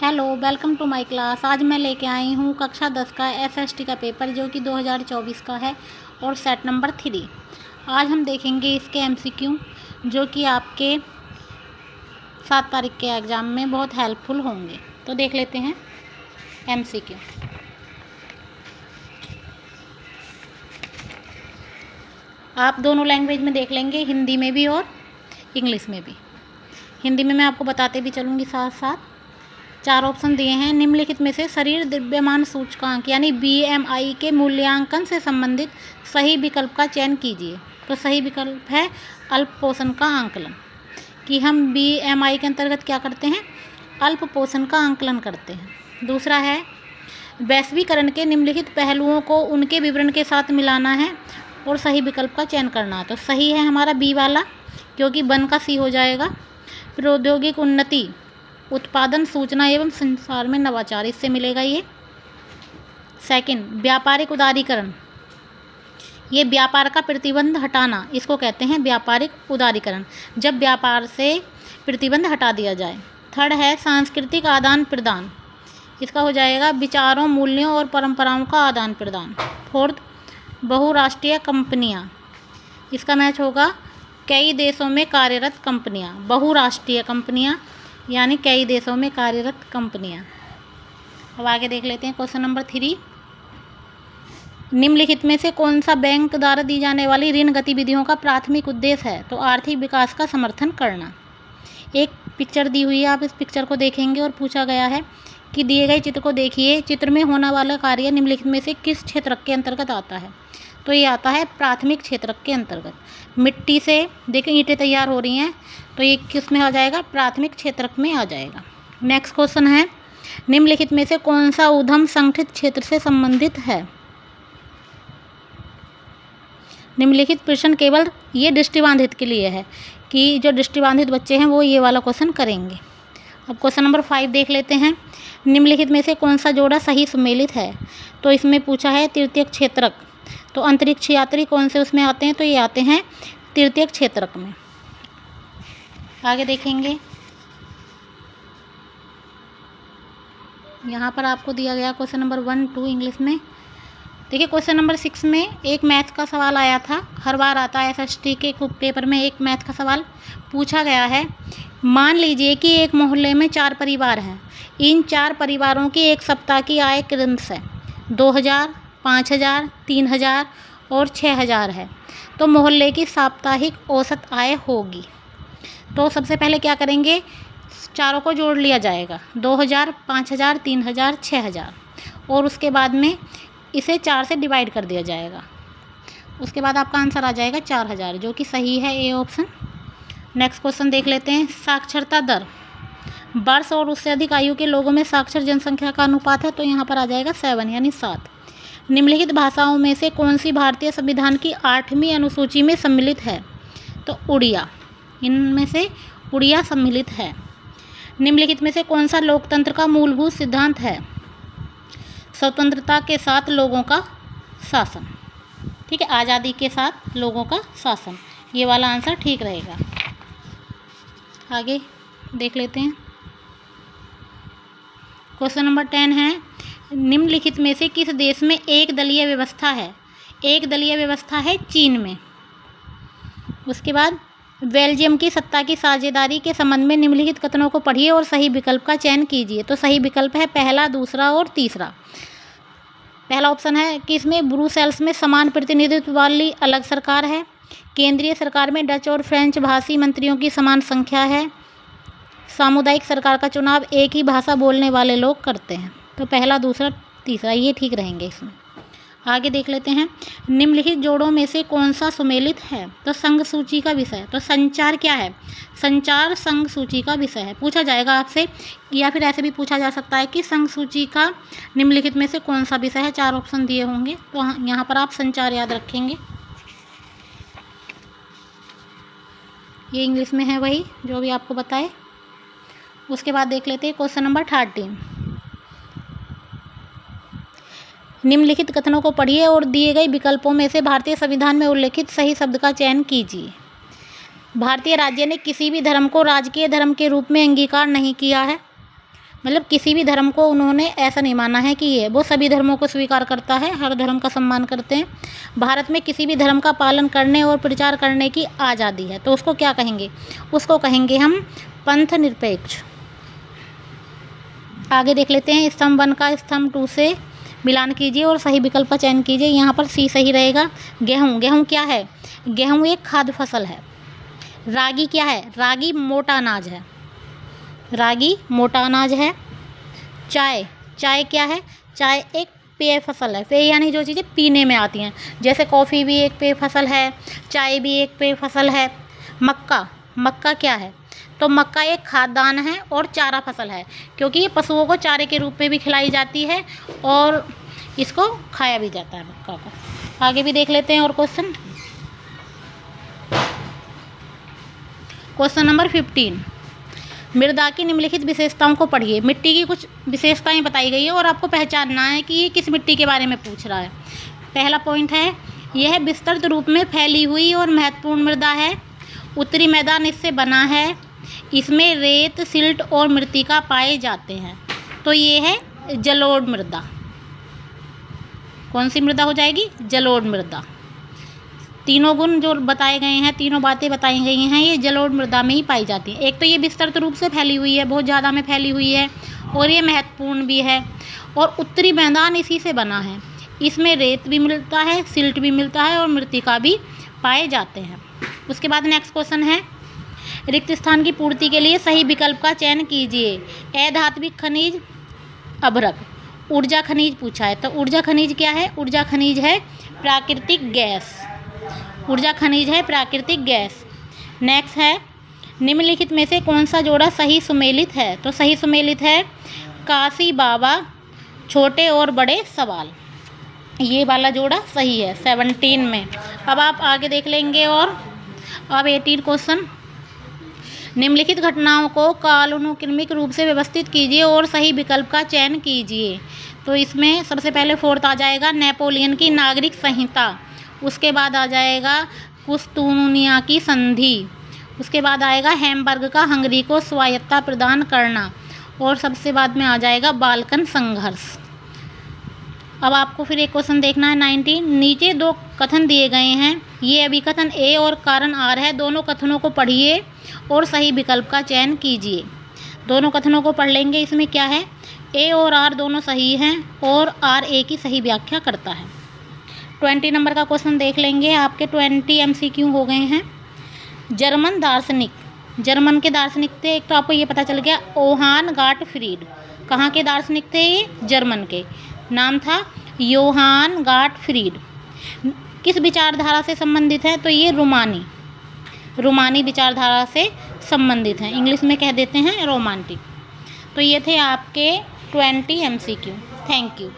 Hello, welcome to my class. आज मैं लेके आई हूँ कक्षा 10 का एसएसटी का पेपर जो कि 2024 का है और सेट नंबर 3। आज हम देखेंगे इसके एमसीक्यू जो कि आपके 7 तारीख के एग्ज़ाम में बहुत हेल्पफुल होंगे। तो देख लेते हैं एमसीक्यू। आप दोनों लैंग्वेज में देख लेंगे, हिंदी में भी और इंग्लिश में भी। हिंदी में मैं आपको बताते भी चलूँगी साथ साथ। 4 ऑप्शन दिए हैं। निम्नलिखित में से शरीर द्रव्यमान सूचकांक यानी बीएमआई के मूल्यांकन से संबंधित सही विकल्प का चयन कीजिए। तो सही विकल्प है अल्प पोषण का आंकलन, कि हम बीएमआई के अंतर्गत क्या करते हैं, अल्प पोषण का आंकलन करते हैं। दूसरा है वैश्वीकरण के निम्नलिखित पहलुओं को उनके विवरण के साथ मिलाना है और सही विकल्प का चयन करना है। तो सही है हमारा बी वाला, क्योंकि वन का सी हो जाएगा। प्रौद्योगिक उन्नति, उत्पादन, सूचना एवं संचार में नवाचार, इससे मिलेगा ये। सेकंड, व्यापारिक उदारीकरण, ये व्यापार का प्रतिबंध हटाना, इसको कहते हैं व्यापारिक उदारीकरण, जब व्यापार से प्रतिबंध हटा दिया जाए। थर्ड है सांस्कृतिक आदान प्रदान, इसका हो जाएगा विचारों, मूल्यों और परंपराओं का आदान प्रदान। फोर्थ, बहुराष्ट्रीय कंपनियां, इसका मैच होगा कई देशों में कार्यरत कंपनियां। बहुराष्ट्रीय कंपनियां यानी कई देशों में कार्यरत कंपनियां। अब आगे देख लेते हैं क्वेश्चन नंबर 3। निम्नलिखित में से कौन सा बैंक द्वारा दी जाने वाली ऋण गतिविधियों का प्राथमिक उद्देश्य है? तो आर्थिक विकास का समर्थन करना। एक पिक्चर दी हुई है, आप इस पिक्चर को देखेंगे और पूछा गया है कि दिए गए चित्र को देखिए, चित्र में होने वाला कार्य निम्नलिखित में से किस क्षेत्र के अंतर्गत आता है? तो ये आता है प्राथमिक क्षेत्र के अंतर्गत। मिट्टी से देखिए ईंटें तैयार हो रही हैं, तो ये किस में आ जाएगा? प्राथमिक क्षेत्र में आ जाएगा। नेक्स्ट क्वेश्चन है निम्नलिखित में से कौन सा उद्यम संगठित क्षेत्र से संबंधित है? निम्नलिखित प्रश्न केवल ये दृष्टिबाधित के लिए है कि जो दृष्टिबाधित बच्चे हैं वो ये वाला क्वेश्चन करेंगे। अब क्वेश्चन नंबर 5 देख लेते हैं। निम्नलिखित में से कौन सा जोड़ा सही सम्मिलित है? तो इसमें पूछा है तृतीयक क्षेत्रक, तो अंतरिक्ष यात्री कौन से उसमें आते हैं? तो ये आते हैं तृतीयक क्षेत्रक में। आगे देखेंगे, यहाँ पर आपको दिया गया क्वेश्चन नंबर 1, 2 इंग्लिश में। देखिए क्वेश्चन नंबर 6 में एक मैथ का सवाल आया था, हर बार आता है एसएसटी के पेपर में एक मैथ का सवाल पूछा गया है। मान लीजिए कि एक मोहल्ले में 4 परिवार हैं। इन 4 परिवारों की एक सप्ताह की आय क्रमशः है 2000, 5000, 3000 और 6000 है। तो मोहल्ले की साप्ताहिक औसत आय होगी। तो सबसे पहले क्या करेंगे, चारों को जोड़ लिया जाएगा, 2000, 5000, 3000, 6000, और उसके बाद में इसे 4 से डिवाइड कर दिया जाएगा। उसके बाद आपका आंसर आ जाएगा 4000, जो कि सही है ए ऑप्शन। नेक्स्ट क्वेश्चन देख लेते हैं। साक्षरता दर, वर्ष और उससे अधिक आयु के लोगों में साक्षर जनसंख्या का अनुपात है, तो यहाँ पर आ जाएगा 7 यानी 7। निम्नलिखित भाषाओं में से कौन सी भारतीय संविधान की 8वीं अनुसूची में सम्मिलित है? तो उड़िया, इनमें से उड़िया सम्मिलित है। निम्नलिखित में से कौन सा लोकतंत्र का मूलभूत सिद्धांत है? स्वतंत्रता के साथ लोगों का शासन, ठीक है, आज़ादी के साथ लोगों का शासन, ये वाला आंसर ठीक रहेगा। आगे देख लेते हैं। क्वेश्चन नंबर 10 है निम्नलिखित में से किस देश में एक दलीय व्यवस्था है? एक दलीय व्यवस्था है चीन में। उसके बाद बेल्जियम की सत्ता की साझेदारी के संबंध में निम्नलिखित कथनों को पढ़िए और सही विकल्प का चयन कीजिए। तो सही विकल्प है पहला, दूसरा और तीसरा। पहला ऑप्शन है कि इसमें ब्रुसेल्स में समान प्रतिनिधित्व वाली अलग सरकार है। केंद्रीय सरकार में डच और फ्रेंच भाषी मंत्रियों की समान संख्या है। सामुदायिक सरकार का चुनाव एक ही भाषा बोलने वाले लोग करते हैं। तो पहला, दूसरा, तीसरा ये ठीक रहेंगे इसमें। आगे देख लेते हैं। निम्नलिखित जोड़ों में से कौन सा सुमेलित है? तो संघ सूची का विषय। तो संचार क्या है? संचार संघ सूची का विषय है। पूछा जाएगा आपसे, या फिर ऐसे भी पूछा जा सकता है कि संघ सूची का निम्नलिखित में से कौन सा विषय है? 4 ऑप्शन दिए होंगे, तो यहाँ पर आप संचार याद रखेंगे। ये इंग्लिश में है वही जो भी आपको बताए। उसके बाद देख लेते हैं क्वेश्चन नंबर 13। निम्नलिखित कथनों को पढ़िए और दिए गए विकल्पों में से भारतीय संविधान में उल्लेखित सही शब्द का चयन कीजिए। भारतीय राज्य ने किसी भी धर्म को राजकीय धर्म के रूप में अंगीकार नहीं किया है। मतलब किसी भी धर्म को उन्होंने ऐसा नहीं माना है कि ये, वो सभी धर्मों को स्वीकार करता है, हर धर्म का सम्मान करते हैं। भारत में किसी भी धर्म का पालन करने और प्रचार करने की आज़ादी है, तो उसको क्या कहेंगे? उसको कहेंगे हम पंथ निरपेक्ष। आगे देख लेते हैं, स्तंभ 1 का स्तंभ 2 से मिलान कीजिए और सही विकल्प का चयन कीजिए। यहाँ पर सी सही रहेगा। गेहूँ, गेहूँ क्या है? गेहूँ एक खाद्य फसल है। रागी क्या है? रागी मोटा अनाज है, रागी मोटा अनाज है। चाय, चाय क्या है? चाय एक पेय फसल है। पेय यानी जो चीज़ें पीने में आती हैं, जैसे कॉफ़ी भी एक पेय फसल है, चाय भी एक पेय फसल है। मक्का, मक्का क्या है? तो मक्का एक खाद्यान्न है और चारा फसल है, क्योंकि ये पशुओं को चारे के रूप में भी खिलाई जाती है और इसको खाया भी जाता है मक्का को। आगे भी देख लेते हैं और क्वेश्चन नंबर 15। मृदा की निम्नलिखित विशेषताओं को पढ़िए। मिट्टी की कुछ विशेषताएं बताई गई है और आपको पहचानना है कि ये किस मिट्टी के बारे में पूछ रहा है। पहला पॉइंट है, यह विस्तृत रूप में फैली हुई और महत्वपूर्ण मृदा है। उत्तरी मैदान इससे बना है। इसमें रेत, सिल्ट और मृत्तिका पाए जाते हैं। तो ये है जलोढ़ मृदा। कौन सी मृदा हो जाएगी? जलोढ़ मृदा। तीनों गुण जो बताए गए हैं, तीनों बातें बताई गई हैं, ये जलोढ़ मृदा में ही पाई जाती हैं। एक तो ये विस्तृत रूप से फैली हुई है, बहुत ज़्यादा में फैली हुई है, और ये महत्वपूर्ण भी है, और उत्तरी मैदान इसी से बना है। इसमें रेत भी मिलता है, सिल्ट भी मिलता है और मृत्तिका भी पाए जाते हैं। उसके बाद नेक्स्ट क्वेश्चन है, रिक्त स्थान की पूर्ति के लिए सही विकल्प का चयन कीजिए। अधात्विक खनिज, अभ्रक। ऊर्जा खनिज पूछा है, तो ऊर्जा खनिज क्या है? ऊर्जा खनिज है प्राकृतिक गैस। ऊर्जा खनिज है प्राकृतिक गैस। नेक्स्ट है, निम्नलिखित में से कौन सा जोड़ा सही सुमेलित है? तो सही सुमेलित है काशी बाबा, छोटे और बड़े सवाल। ये वाला जोड़ा सही है 17 में। अब आप आगे देख लेंगे। और अब 18 क्वेश्चन, निम्नलिखित घटनाओं को कालानुक्रमिक रूप से व्यवस्थित कीजिए और सही विकल्प का चयन कीजिए। तो इसमें सबसे पहले 4th आ जाएगा नेपोलियन की नागरिक संहिता। उसके बाद आ जाएगा कुस्तुनिया की संधि। उसके बाद आएगा हैम्बर्ग का हंगरी को स्वायत्तता प्रदान करना। और सबसे बाद में आ जाएगा बाल्कन संघर्ष। अब आपको फिर एक क्वेश्चन देखना है 19। नीचे 2 कथन दिए गए हैं, ये अभिकथन ए और कारण आर है। दोनों कथनों को पढ़िए और सही विकल्प का चयन कीजिए। दोनों कथनों को पढ़ लेंगे। इसमें क्या है, ए और आर दोनों सही हैं और आर ए की सही व्याख्या करता है। 20 नंबर का क्वेश्चन देख लेंगे। आपके 20 MCQ हो गए हैं। जर्मन दार्शनिक, जर्मन के दार्शनिक थे। एक तो आपको ये पता चल गया योहान गॉटफ्रीड। कहाँ के दार्शनिक थे ये? जर्मन के। नाम था योहान गॉटफ्रीड। किस विचारधारा से संबंधित है? तो ये रोमानी विचारधारा से संबंधित है। इंग्लिश में कह देते हैं रोमांटिक। तो ये थे आपके 20 MCQ। Thank you.